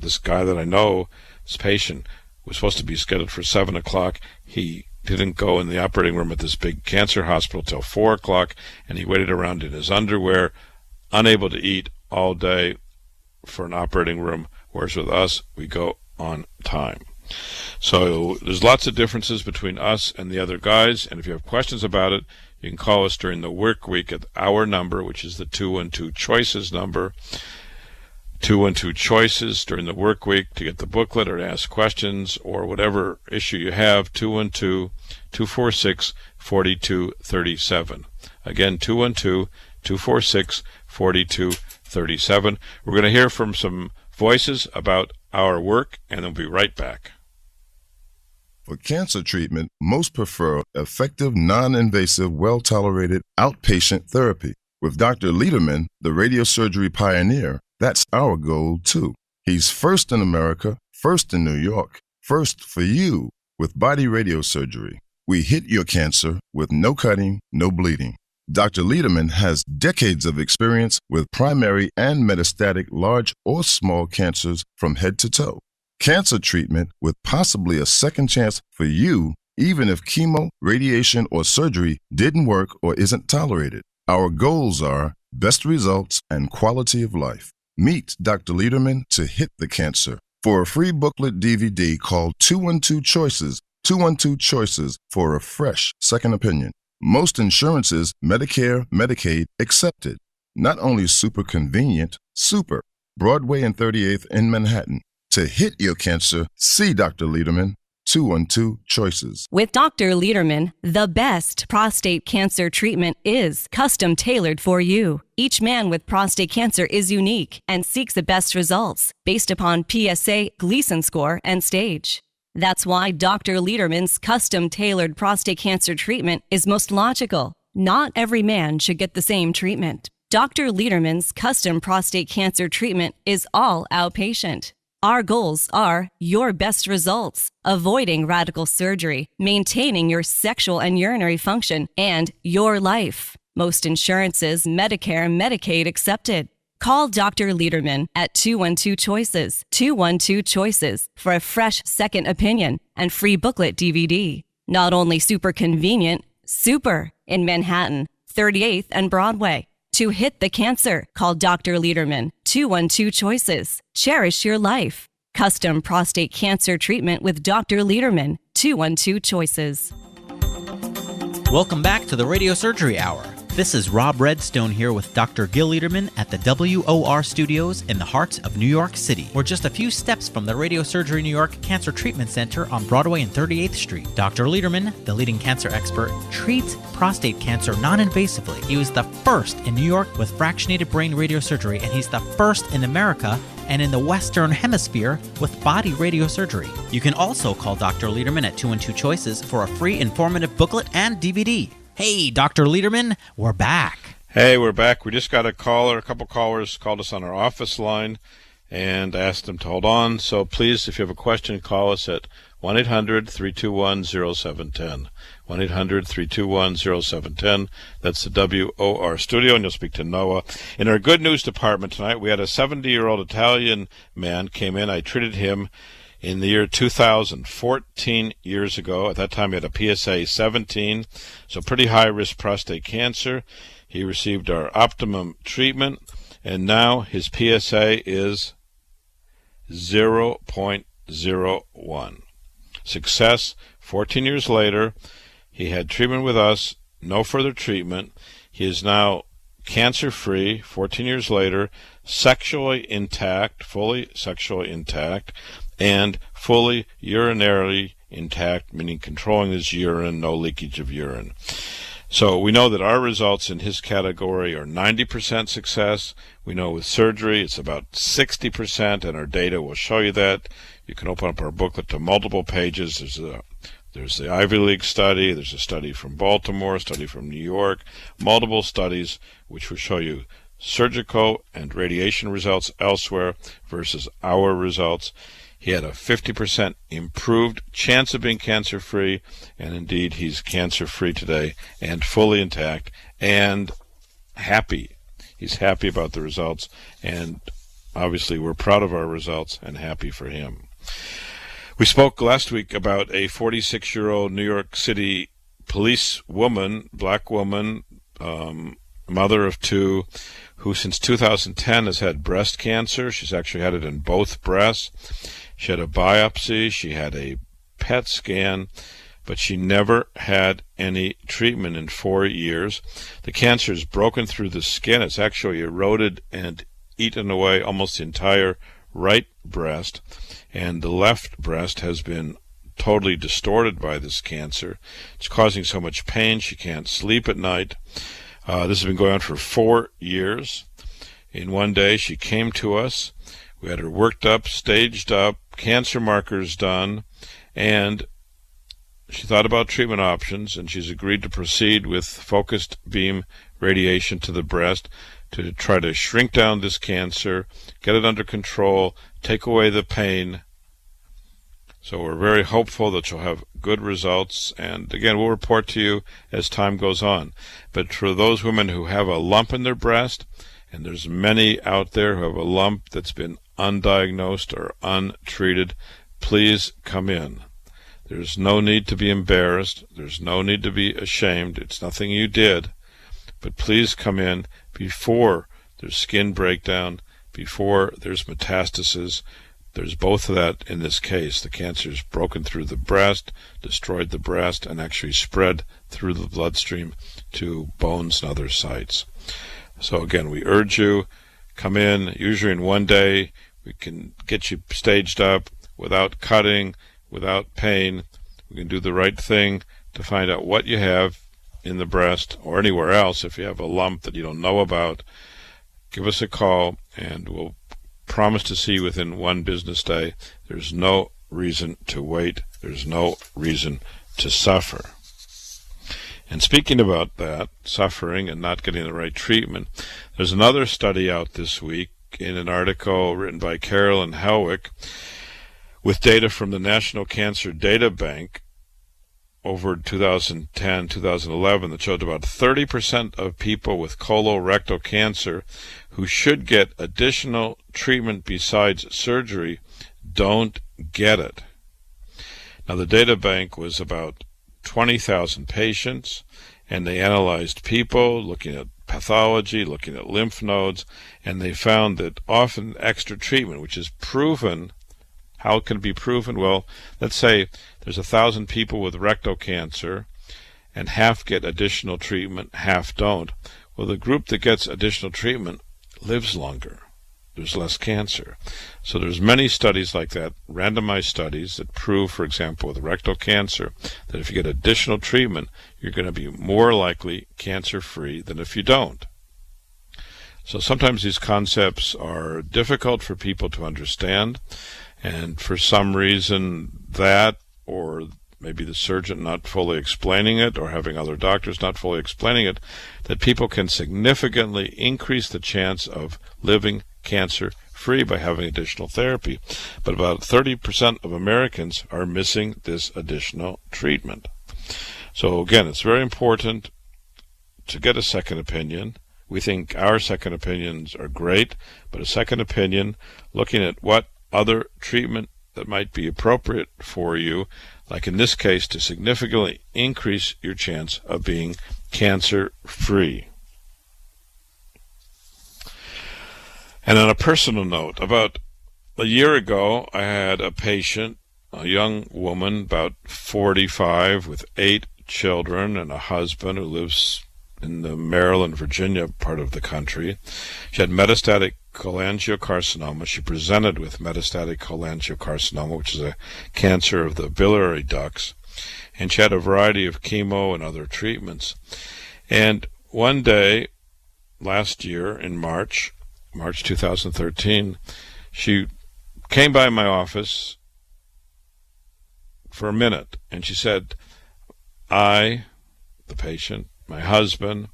this guy that I know, this patient, was supposed to be scheduled for 7 o'clock. He didn't go in the operating room at this big cancer hospital till 4 o'clock, and he waited around in his underwear, unable to eat all day for an operating room, whereas with us, we go on time. So there's lots of differences between us and the other guys, and if you have questions about it, you can call us during the work week at our number, which is the 212 Choices number, 212 Choices during the work week to get the booklet or to ask questions or whatever issue you have, 212-246-4237. Again, 212-246-4237. We're going to hear from some voices about our work, and we'll be right back. For cancer treatment, most prefer effective, non-invasive, well-tolerated outpatient therapy. With Dr. Lederman, the radiosurgery pioneer, that's our goal too. He's first in America, first in New York, first for you with body radiosurgery. We hit your cancer with no cutting, no bleeding. Dr. Lederman has decades of experience with primary and metastatic large or small cancers from head to toe. Cancer treatment with possibly a second chance for you, even if chemo, radiation, or surgery didn't work or isn't tolerated. Our goals are best results and quality of life. Meet Dr. Lederman to hit the cancer. For a free booklet DVD, call 212 Choices, 212 Choices for a fresh second opinion. Most insurances, Medicare, Medicaid, accepted. Not only super convenient, super. Broadway and 38th in Manhattan. To hit your cancer, see Dr. Lederman, 212 Choices. With Dr. Lederman, the best prostate cancer treatment is custom tailored for you. Each man with prostate cancer is unique and seeks the best results based upon PSA, Gleason score, and stage. That's why Dr. Lederman's custom tailored prostate cancer treatment is most logical. Not every man should get the same treatment. Dr. Lederman's custom prostate cancer treatment is all outpatient. Our goals are your best results, avoiding radical surgery, maintaining your sexual and urinary function, and your life. Most insurances, Medicare, Medicaid accepted. Call Dr. Lederman at 212 Choices, 212 Choices for a fresh second opinion and free booklet DVD. Not only super convenient, super in Manhattan, 38th and Broadway. To hit the cancer, call Dr. Lederman, 212 Choices. Cherish your life. Custom prostate cancer treatment with Dr. Lederman, 212 Choices. Welcome back to the Radiosurgery Hour. This is Rob Redstone here with Dr. Gil Lederman at the WOR Studios in the heart of New York City. We're just a few steps from the Radiosurgery New York Cancer Treatment Center on Broadway and 38th Street. Dr. Lederman, the leading cancer expert, treats prostate cancer non-invasively. He was the first in New York with fractionated brain radiosurgery, and he's the first in America and in the Western Hemisphere with body radiosurgery. You can also call Dr. Lederman at 212 Choices for a free informative booklet and DVD. Hey, Dr. Lederman, we're back. Hey, we're back. We just got a couple callers called us on our office line and asked them to hold on. So please, if you have a question, call us at 1-800-321-0710. 1-800-321-0710. That's the WOR studio, and you'll speak to Noah. In our good news department tonight, we had a 70-year-old Italian man came in. I treated him in the year 2000, 14 years ago. At that time, he had a PSA 17, so pretty high-risk prostate cancer. He received our optimum treatment, and now his PSA is 0.01. Success. 14 years later, he had treatment with us, no further treatment. He is now cancer-free, 14 years later, sexually intact, fully sexually intact, and fully urinarily intact, meaning controlling his urine, no leakage of urine. So we know that our results in his category are 90% success. We know with surgery it's about 60%, and our data will show you that. You can open up our booklet to multiple pages. There's the Ivy League study, there's a study from Baltimore, a study from New York, multiple studies which will show you surgical and radiation results elsewhere versus our results. He had a 50% improved chance of being cancer-free, and indeed he's cancer-free today and fully intact and happy. He's happy about the results, and obviously we're proud of our results and happy for him. We spoke last week about a 46-year-old New York City police woman, black woman, mother of two, who since 2010 has had breast cancer. She's actually had it in both breasts. She had a biopsy, she had a PET scan, but she never had any treatment in 4 years. The cancer is broken through the skin. It's actually eroded and eaten away almost the entire right breast, and the left breast has been totally distorted by this cancer. It's causing so much pain she can't sleep at night. This has been going on for 4 years. In one day she came to us. We had her worked up, staged up, cancer markers done, and she thought about treatment options, and she's agreed to proceed with focused beam radiation to the breast to try to shrink down this cancer, get it under control, take away the pain. So we're very hopeful that she'll have good results, and again, we'll report to you as time goes on. But for those women who have a lump in their breast, and there's many out there who have a lump that's been undiagnosed or untreated, please come in. There's no need to be embarrassed. There's no need to be ashamed. It's nothing you did. But please come in before there's skin breakdown, before there's metastasis. There's both of that in this case. The cancer's broken through the breast, destroyed the breast, and actually spread through the bloodstream to bones and other sites. So again, we urge you, come in. Usually in one day, we can get you staged up without cutting, without pain. We can do the right thing to find out what you have in the breast or anywhere else. If you have a lump that you don't know about, give us a call and we'll promise to see you within one business day. There's no reason to wait. There's no reason to suffer. And speaking about that, suffering and not getting the right treatment, there's another study out this week in an article written by Carolyn Helwick with data from the National Cancer Data Bank over 2010-2011 that showed about 30% of people with colorectal cancer who should get additional treatment besides surgery don't get it. Now, the data bank was about 20,000 patients, and they analyzed people, looking at pathology, looking at lymph nodes, and they found that often extra treatment, which is proven. How can it be proven? Well, let's say there's 1,000 people with rectal cancer, and half get additional treatment, half don't. Well, the group that gets additional treatment lives longer. There's less cancer. So there's many studies like that, randomized studies that prove, for example, with rectal cancer, that if you get additional treatment, you're going to be more likely cancer-free than if you don't. So sometimes these concepts are difficult for people to understand, and for some reason that, or maybe the surgeon not fully explaining it, or having other doctors not fully explaining it, that people can significantly increase the chance of living cancer-free by having additional therapy. But about 30% of Americans are missing this additional treatment. So again, it's very important to get a second opinion. We think our second opinions are great, but a second opinion looking at what other treatment that might be appropriate for you, like in this case, to significantly increase your chance of being cancer-free. And on a personal note, about a year ago, I had a patient, a young woman, about 45, with 8 children and a husband who lives in the Maryland, Virginia part of the country. She had metastatic cholangiocarcinoma. She presented with metastatic cholangiocarcinoma, which is a cancer of the biliary ducts. And she had a variety of chemo and other treatments. And one day, last year in March 2013, she came by my office for a minute, and she said, I, the patient, my husband,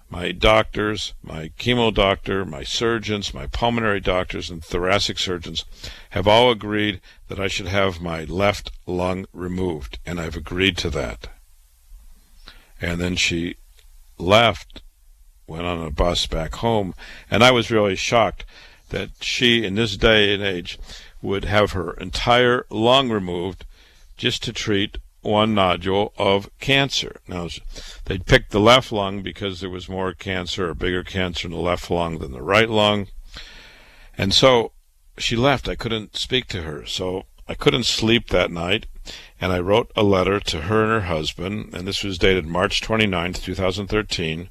my doctors, my chemo doctor, my surgeons, my pulmonary doctors, and thoracic surgeons have all agreed that I should have my left lung removed, and I've agreed to that. And then she left, went on a bus back home, and I was really shocked that she, in this day and age, would have her entire lung removed just to treat one nodule of cancer. Now, they'd picked the left lung because there was more cancer or bigger cancer in the left lung than the right lung. And so she left. I couldn't speak to her. So I couldn't sleep that night. And I wrote a letter to her and her husband. And this was dated March 29th, 2013.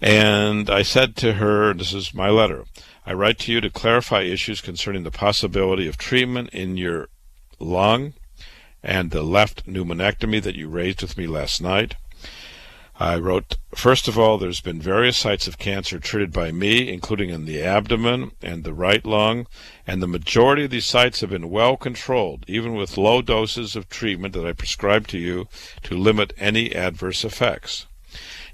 And I said to her, this is my letter, I write to you to clarify issues concerning the possibility of treatment in your lung and the left pneumonectomy that you raised with me last night. I wrote, first of all, there's been various sites of cancer treated by me, including in the abdomen and the right lung, and the majority of these sites have been well controlled, even with low doses of treatment that I prescribe to you to limit any adverse effects.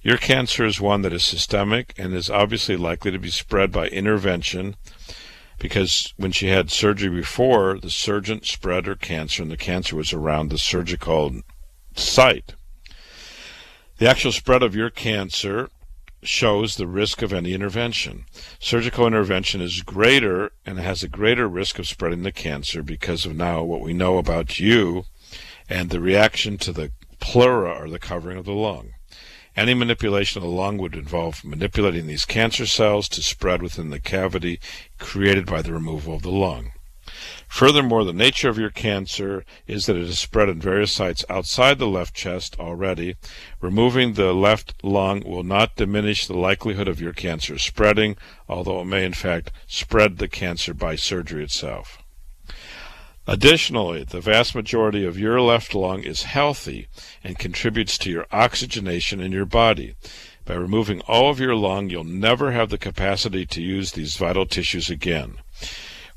Your cancer is one that is systemic and is obviously likely to be spread by intervention, because when she had surgery before, the surgeon spread her cancer, and the cancer was around the surgical site. The actual spread of your cancer shows the risk of any intervention. Surgical intervention is greater and has a greater risk of spreading the cancer because of now what we know about you and the reaction to the pleura, or the covering of the lung. Any manipulation of the lung would involve manipulating these cancer cells to spread within the cavity created by the removal of the lung. Furthermore, the nature of your cancer is that it is spread in various sites outside the left chest already. Removing the left lung will not diminish the likelihood of your cancer spreading, although it may in fact spread the cancer by surgery itself. Additionally, the vast majority of your left lung is healthy and contributes to your oxygenation in your body. By removing all of your lung, you'll never have the capacity to use these vital tissues again.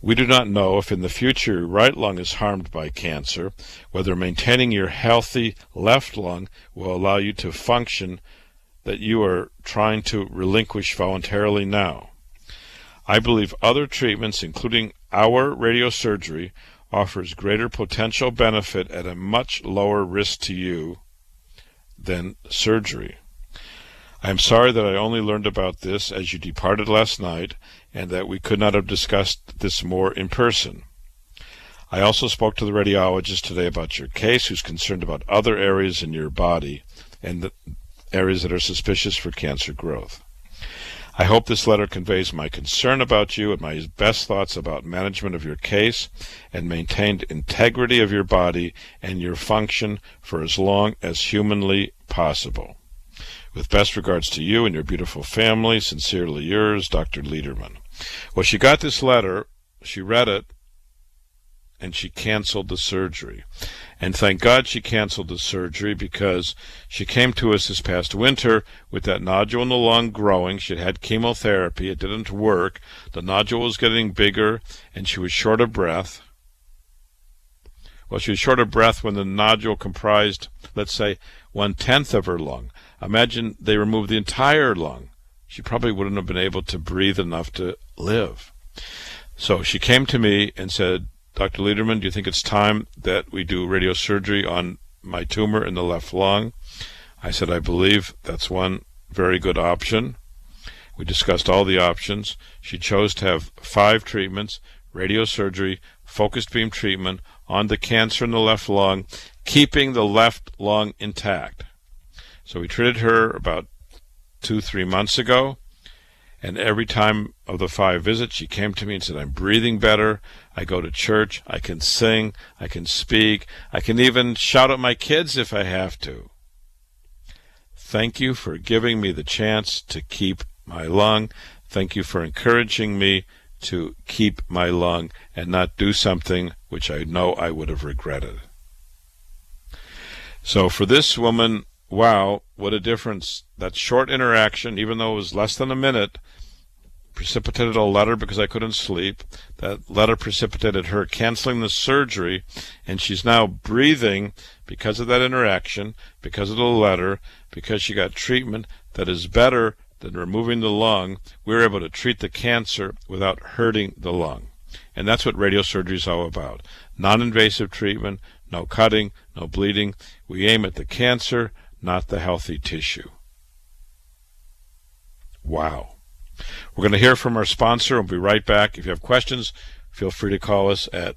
We do not know if in the future your right lung is harmed by cancer, whether maintaining your healthy left lung will allow you to function that you are trying to relinquish voluntarily now. I believe other treatments, including our radiosurgery, offers greater potential benefit at a much lower risk to you than surgery. I am sorry that I only learned about this as you departed last night, and that we could not have discussed this more in person. I also spoke to the radiologist today about your case, who's concerned about other areas in your body and the areas that are suspicious for cancer growth. I hope this letter conveys my concern about you and my best thoughts about management of your case and maintained integrity of your body and your function for as long as humanly possible. With best regards to you and your beautiful family, sincerely yours, Dr. Lederman. Well, she got this letter, she read it, and she canceled the surgery. And thank God she canceled the surgery, because she came to us this past winter with that nodule in the lung growing. She had had chemotherapy. It didn't work. The nodule was getting bigger, and she was short of breath. Well, she was short of breath when the nodule comprised, let's say, 1/10 of her lung. Imagine they removed the entire lung. She probably wouldn't have been able to breathe enough to live. So she came to me and said, Dr. Lederman, do you think it's time that we do radiosurgery on my tumor in the left lung? I said, I believe that's one very good option. We discussed all the options. She chose to have 5 treatments: radiosurgery, focused beam treatment on the cancer in the left lung, keeping the left lung intact. So we treated her about 2-3 months ago. And every time of the 5 visits, she came to me and said, I'm breathing better. I go to church. I can sing. I can speak. I can even shout at my kids if I have to. Thank you for giving me the chance to keep my lung. Thank you for encouraging me to keep my lung and not do something which I know I would have regretted. So for this woman, wow, what a difference. That short interaction, even though it was less than a minute, precipitated a letter because I couldn't sleep. That letter precipitated her canceling the surgery, and she's now breathing because of that interaction, because of the letter, because she got treatment that is better than removing the lung. We were able to treat the cancer without hurting the lung. And that's what radiosurgery is all about. Non-invasive treatment, no cutting, no bleeding. We aim at the cancer, not the healthy tissue. Wow. We're going to hear from our sponsor. We'll be right back. If you have questions, feel free to call us at